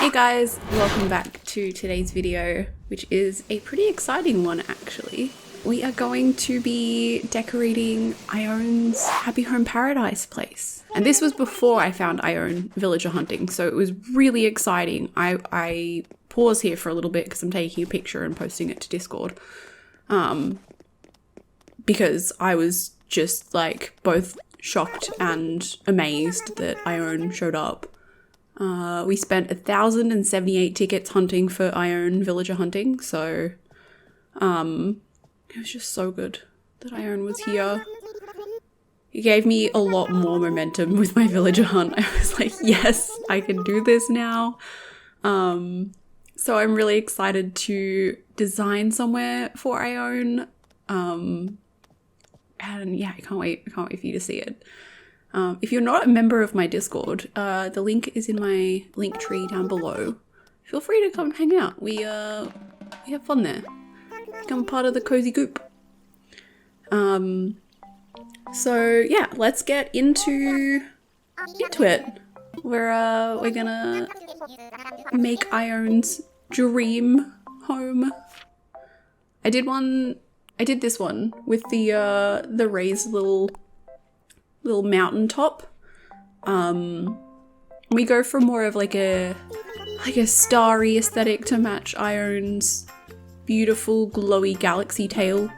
Hey guys, welcome back to today's video, which is a pretty exciting one actually. We are going to be decorating Ione's Happy Home Paradise place. And this was before I found Ione villager hunting, so it was really exciting. I pause here for a little bit because I'm taking a picture and posting it to Discord. Because I was just like both shocked and amazed that Ione showed up. We spent 1,078 tickets hunting for Ione villager hunting, so it was just so good that Ione was here. It gave me a lot more momentum with my villager hunt. I was like, yes, I can do this now. So I'm really excited to design somewhere for Ione. And yeah, I can't wait for you to see it. If you're not a member of my Discord, the link is in my link tree down below. Feel free to come hang out. We have fun there. Become part of the cozy goop. So yeah, let's get into it. We're gonna make Ione's dream home. I did this one with the raised little mountain top. We go for more of like a starry aesthetic to match Ione's beautiful glowy galaxy tail.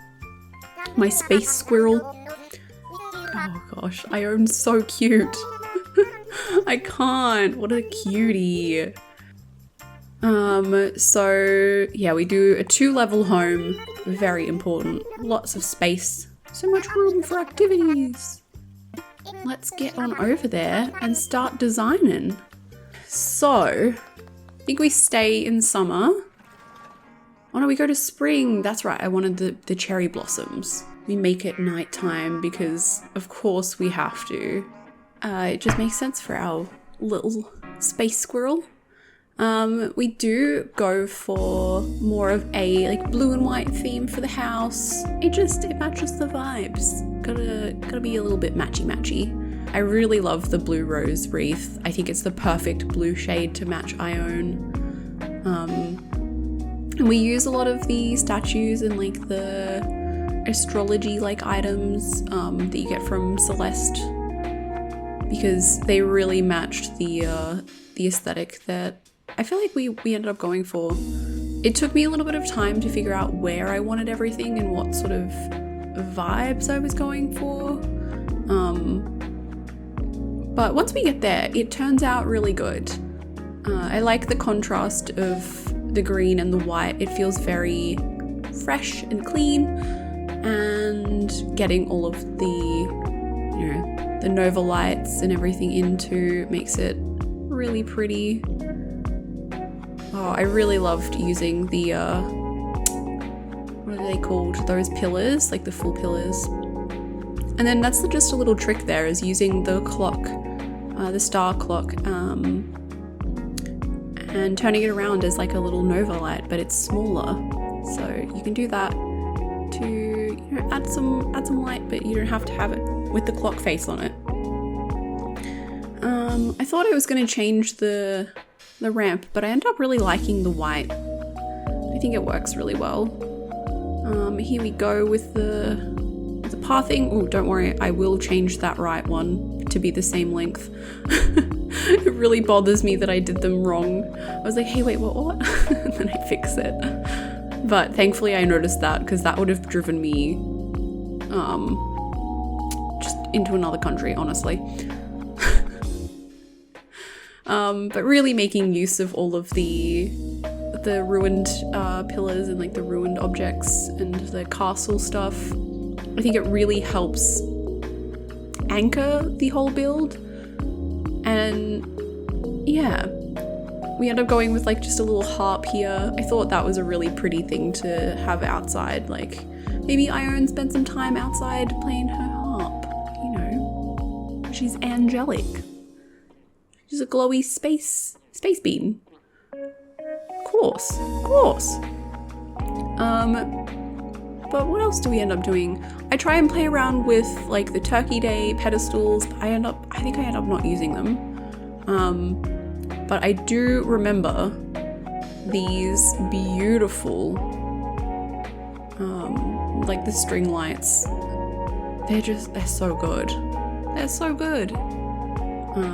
My space squirrel. Oh gosh, Ione's so cute. I can't. What a cutie. So yeah, we do a 2-level home. Very important. Lots of space. So much room for activities. Let's get on over there and start designing. So, I think we stay in summer. Oh no, we go to spring. That's right, I wanted the cherry blossoms. We make it nighttime because of course we have to. It just makes sense for our little space squirrel. We do go for more of a like blue and white theme for the house. It matches the vibes. Gotta be a little bit matchy. I really love the blue rose wreath. I think it's the perfect blue shade to match Ione. And we use a lot of the statues and like the astrology like items that you get from Celeste, because they really matched the aesthetic that I feel like we ended up going for. It took me a little bit of time to figure out where I wanted everything and what sort of vibes I was going for. But once we get there, it turns out really good. I like the contrast of the green and the white. It feels very fresh and clean, and getting all of the Nova lights and everything into makes it really pretty. Oh, I really loved using the, what are they called? Those pillars, like the full pillars. And then that's just a little trick there, is using the clock, the star clock, and turning it around as like a little Nova light, but it's smaller. So you can do that to add some light, but you don't have to have it with the clock face on it. I thought I was going to change the ramp, but I ended up really liking the white. I think it works really well. Here we go with the pathing. Oh, don't worry, I will change that right one to be the same length. It really bothers me that I did them wrong. I was like, hey, wait, what? And then I fix it. But thankfully I noticed that, because that would have driven me just into another country, honestly. But really making use of all of the ruined pillars and like the ruined objects and the castle stuff. I think it really helps anchor the whole build. And yeah, we end up going with like just a little harp here. I thought that was a really pretty thing to have outside. Like maybe Ione spent some time outside playing her harp, she's angelic. She's a glowy space bean. Of course. But what else do we end up doing? I try and play around with like the Turkey Day pedestals, but I think I end up not using them. but I do remember these beautiful, like the string lights. They're so good. They're so good.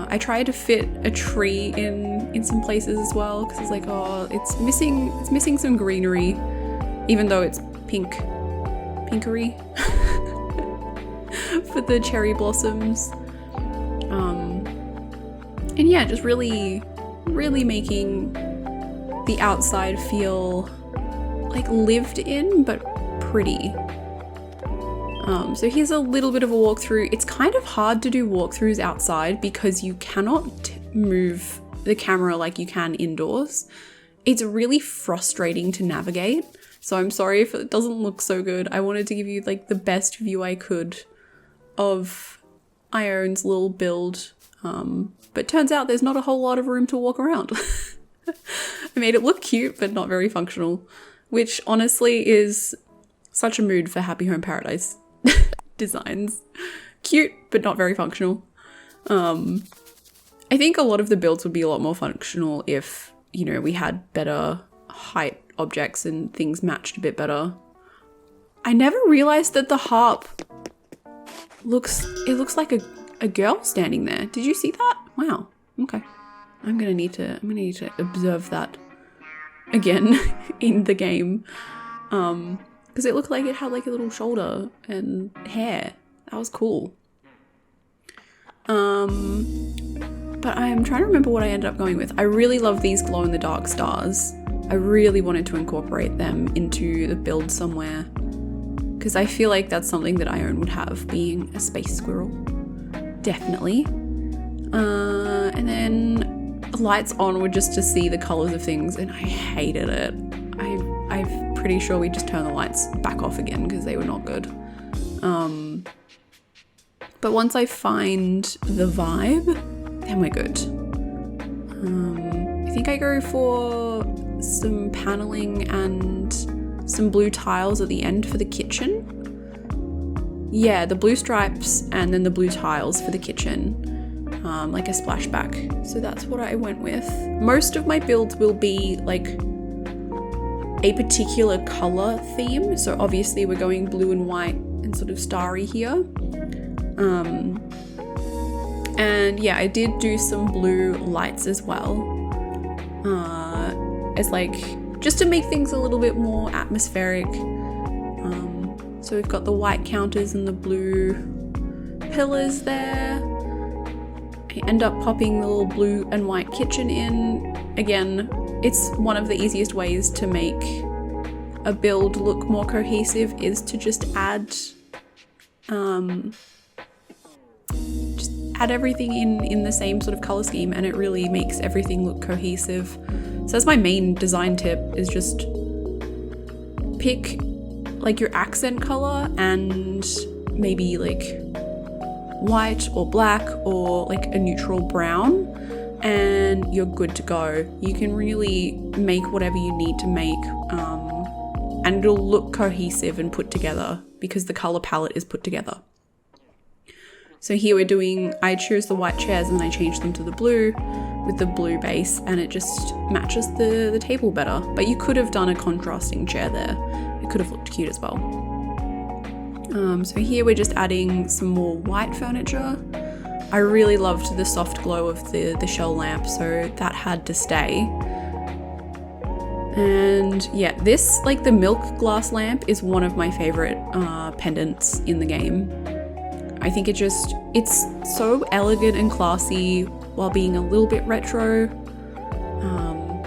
I tried to fit a tree in some places as well, because it's like, oh, it's missing some greenery, even though it's pinkery for the cherry blossoms. And yeah, just really making the outside feel like lived in, but pretty. So here's a little bit of a walkthrough. It's kind of hard to do walkthroughs outside because you cannot move the camera like you can indoors. It's really frustrating to navigate. So I'm sorry if it doesn't look so good. I wanted to give you like the best view I could of Ione's little build. But turns out there's not a whole lot of room to walk around. I made it look cute, but not very functional, which honestly is such a mood for Happy Home Paradise designs. Cute, but not very functional. I think a lot of the builds would be a lot more functional if, you know, we had better height objects and things matched a bit better. I never realized that the harp looks like a girl standing there. Did you see that? Wow. Okay. I'm gonna need to observe that again in the game. Because it looked like it had like a little shoulder and hair. That was cool. But I'm trying to remember what I ended up going with. I really love these glow-in-the-dark stars. I really wanted to incorporate them into the build somewhere, because I feel like that's something that Ione would have, being a space squirrel. Definitely. And then the lights on were just to see the colors of things, and I hated it. I'm pretty sure we just turned the lights back off again because they were not good. But once I find the vibe, then we're good. I think I go for some paneling and some blue tiles at the end for the kitchen. Yeah, the blue stripes and then the blue tiles for the kitchen, like a splashback. So that's what I went with. Most of my builds will be like a particular color theme. So obviously we're going blue and white and sort of starry here. And yeah, I did do some blue lights as well. As like, just to make things a little bit more atmospheric. So we've got the white counters and the blue pillars there. I end up popping the little blue and white kitchen in. Again, it's one of the easiest ways to make a build look more cohesive is to just add everything in the same sort of color scheme, and it really makes everything look cohesive. So that's my main design tip, is just pick like your accent color and maybe like white or black or like a neutral brown, and you're good to go. You can really make whatever you need to make, and it'll look cohesive and put together because the color palette is put together. So here we're doing, I choose the white chairs and I change them to the blue with the blue base, and it just matches the table better. But you could have done a contrasting chair there. It could have looked cute as well. So here we're just adding some more white furniture. I really loved the soft glow of the shell lamp, so that had to stay. And yeah, this, like the milk glass lamp, is one of my favorite pendants in the game. I think it's so elegant and classy while being a little bit retro.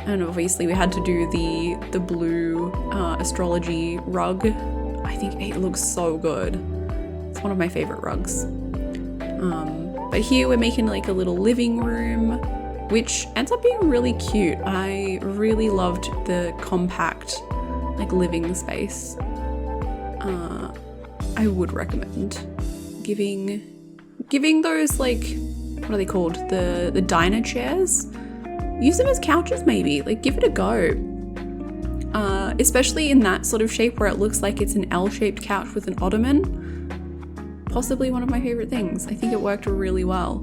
And obviously we had to do the blue astrology rug. I think it looks so good. It's one of my favorite rugs. But here we're making like a little living room, which ends up being really cute. I really loved the compact like living space. I would recommend giving those, like, what are they called? The diner chairs? Use them as couches maybe, like give it a go. Especially in that sort of shape where it looks like it's an L-shaped couch with an ottoman. Possibly one of my favorite things. I think it worked really well.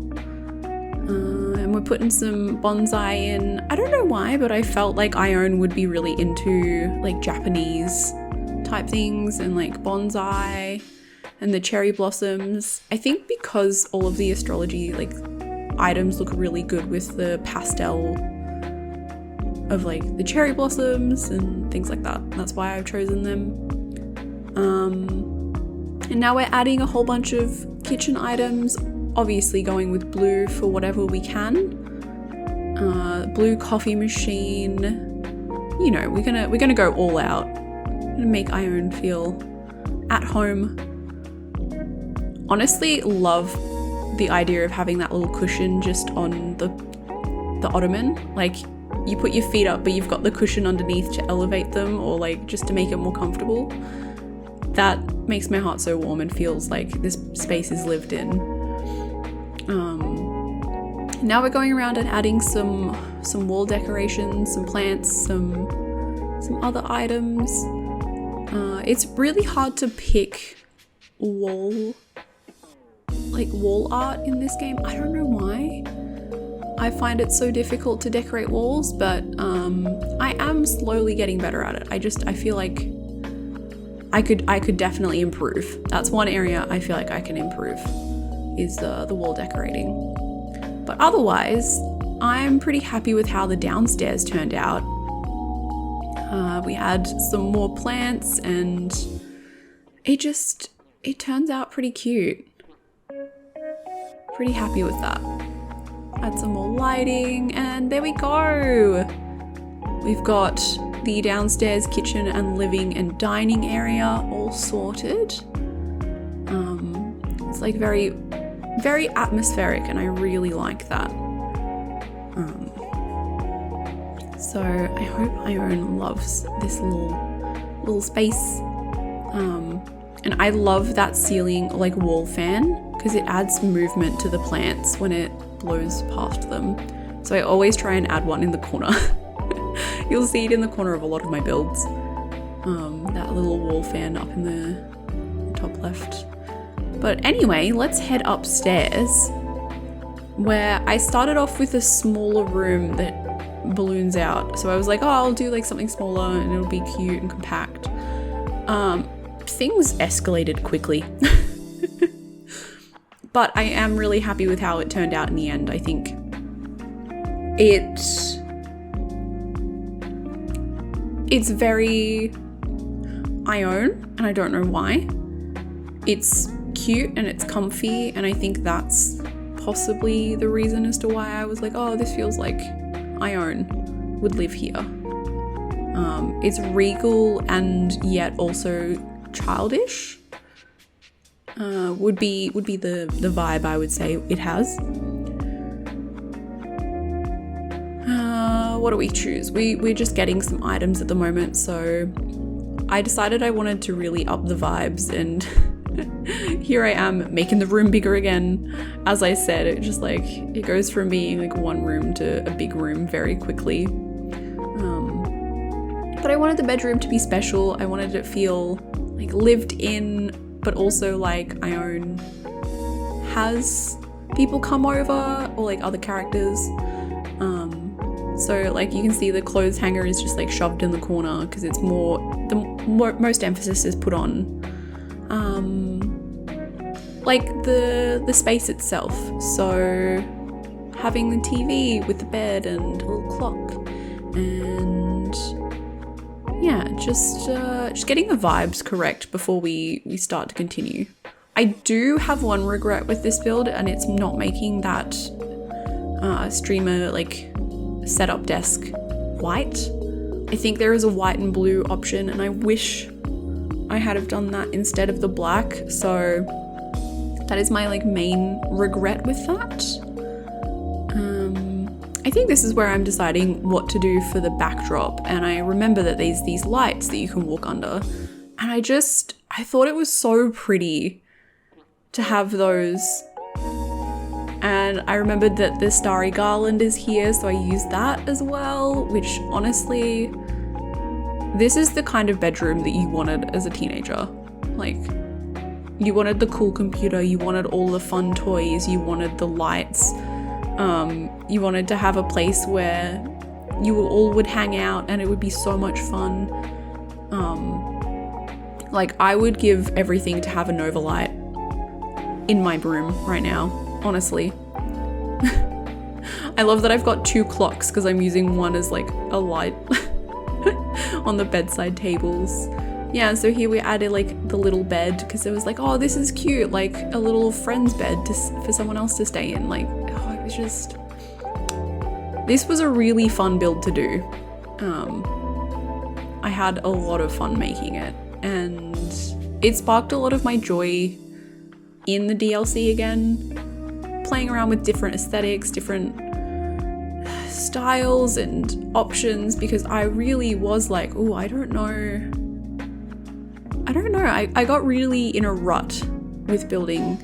And we're putting some bonsai in. I don't know why, but I felt like Ione would be really into like Japanese type things and like bonsai and the cherry blossoms. I think because all of the astrology like items look really good with the pastel of like the cherry blossoms and things like that. That's why I've chosen them. And now we're adding a whole bunch of kitchen items, obviously going with blue for whatever we can. Blue coffee machine. You know, we're gonna go all out. We're gonna make Ione feel at home. Honestly, love the idea of having that little cushion just on the ottoman. Like, you put your feet up, but you've got the cushion underneath to elevate them, or like just to make it more comfortable. That makes my heart so warm and feels like this space is lived in. Now we're going around and adding some wall decorations, some plants, some other items. It's really hard to pick wall art in this game. I don't know why. I find it so difficult to decorate walls, but I am slowly getting better at it. I feel like I could definitely improve. That's one area I feel like I can improve, is the wall decorating. But otherwise, I'm pretty happy with how the downstairs turned out. We had some more plants and it turns out pretty cute. Pretty happy with that. Add some more lighting and there we go. We've got the downstairs kitchen and living and dining area all sorted. It's like very, very atmospheric and I really like that. So I hope Ione loves this little space. And I love that ceiling like wall fan because it adds movement to the plants when it blows past them. So I always try and add one in the corner. You'll see it in the corner of a lot of my builds. That little wall fan up in the top left. But anyway, let's head upstairs, where I started off with a smaller room that balloons out. So I was like, oh, I'll do like something smaller and it'll be cute and compact. Things escalated quickly. But I am really happy with how it turned out in the end. I think it's very Ione, and I don't know why. It's cute and it's comfy, and I think that's possibly the reason as to why I was like, oh, this feels like Ione would live here. It's regal and yet also childish. Would be the vibe I would say it has. What do we choose? We're just getting some items at the moment, so I decided I wanted to really up the vibes, and here I am making the room bigger again. As I said, it just like, it goes from being like one room to a big room very quickly. But I wanted the bedroom to be special. I wanted it to feel like lived in, but also like Ione has people come over, or like other characters. So like you can see the clothes hanger is just like shoved in the corner because it's most emphasis is put on like the space itself. So having the TV with the bed and a little clock, and yeah, just getting the vibes correct before we start to continue. I do have one regret with this build, and it's not making that streamer like setup desk white. I think there is a white and blue option, and I wish I had have done that instead of the black. So that is my like main regret with that. I think this is where I'm deciding what to do for the backdrop, and I remember that there's these lights that you can walk under, and I thought it was so pretty to have those. And I remembered that the starry garland is here, so I used that as well, which honestly, this is the kind of bedroom that you wanted as a teenager. Like, you wanted the cool computer, you wanted all the fun toys, you wanted the lights, You wanted to have a place where you all would hang out and it would be so much fun. Like, I would give everything to have a Nova light in my room right now, honestly. I love that I've got 2 clocks because I'm using one as like a light on the bedside tables. Yeah, so here we added like the little bed because it was like, oh, this is cute, like a little friend's bed for someone else to stay in. Like, oh, it was just... This was a really fun build to do. I had a lot of fun making it, and it sparked a lot of my joy in the DLC again, playing around with different aesthetics, different styles and options, because I really was like, oh, I don't know. I got really in a rut with building,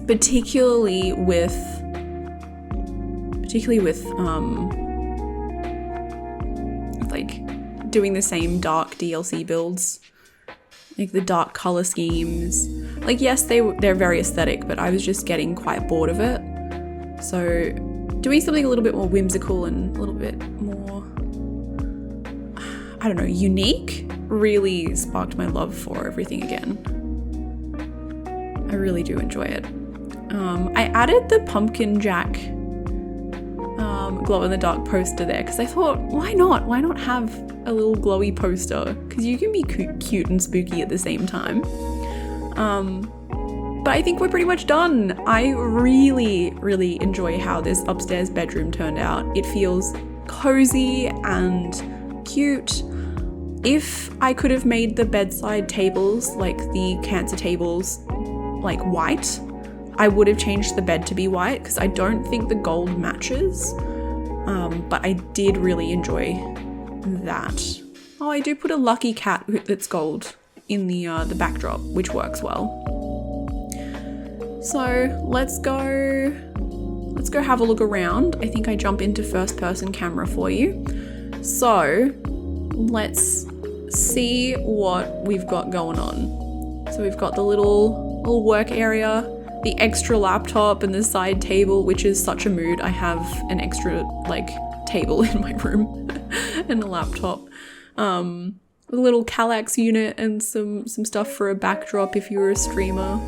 particularly with like doing the same dark DLC builds, like the dark color schemes. Like, yes, they're very aesthetic, but I was just getting quite bored of it. So doing something a little bit more whimsical and a little bit more, I don't know, unique really sparked my love for everything again. I really do enjoy it. I added the pumpkin jack glow in the dark poster there because I thought, why not have a little glowy poster, because you can be cute and spooky at the same time. But I think we're pretty much done. I really enjoy how this upstairs bedroom turned out. It feels cozy and cute. If I could have made the bedside tables, like the cancer tables, like white, I would have changed the bed to be white because I don't think the gold matches. But I did really enjoy that. Oh, I do put a lucky cat that's gold in the backdrop, which works well. So let's go have a look around. I think I jump into first person camera for you. So let's see what we've got going on. So we've got the little work area, the extra laptop and the side table, which is such a mood. I have an extra like table in my room and a laptop. A little Kallax unit and some stuff for a backdrop if you're a streamer.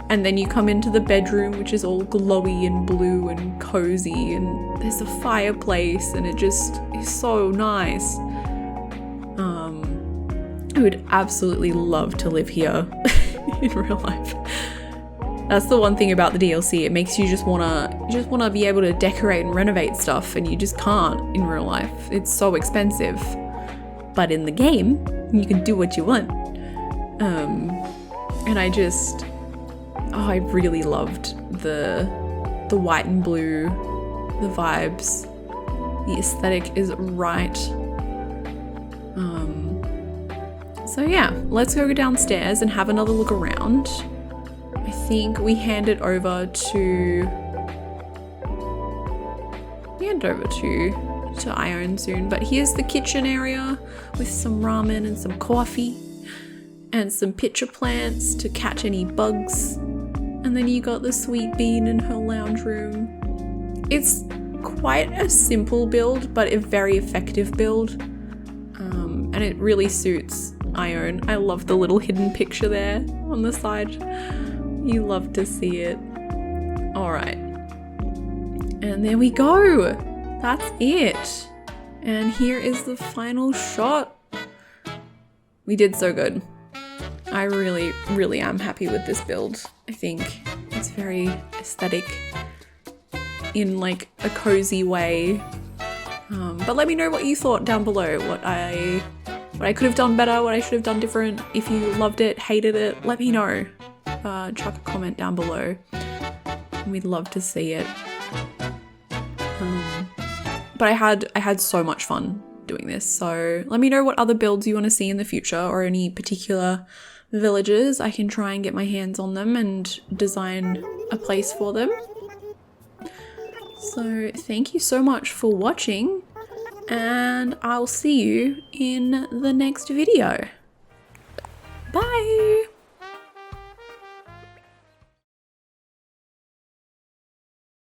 And then you come into the bedroom, which is all glowy and blue and cozy, and there's a fireplace and it just is so nice. I would absolutely love to live here in real life. That's the one thing about the DLC. It makes you just wanna be able to decorate and renovate stuff, and you just can't in real life. It's so expensive. But in the game, you can do what you want. And I really loved the white and blue, the vibes. The aesthetic is right. So yeah, let's go downstairs and have another look around. I think we hand it over to Ione soon, but here's the kitchen area with some ramen and some coffee and some pitcher plants to catch any bugs. And then you got the sweet bean in her lounge room. It's quite a simple build, but a very effective build. And it really suits Ione. I love the little hidden picture there on the side. You love to see it. All right. And there we go. That's it. And here is the final shot. We did so good. I really am happy with this build. I think it's very aesthetic in like a cozy way. But let me know what you thought down below. What I could have done better, what I should have done different. If you loved it, hated it, let me know. Chuck a comment down below. We'd love to see it. But I had so much fun doing this. So let me know what other builds you want to see in the future, or any particular villages. I can try and get my hands on them and design a place for them. So thank you so much for watching, and I'll see you in the next video.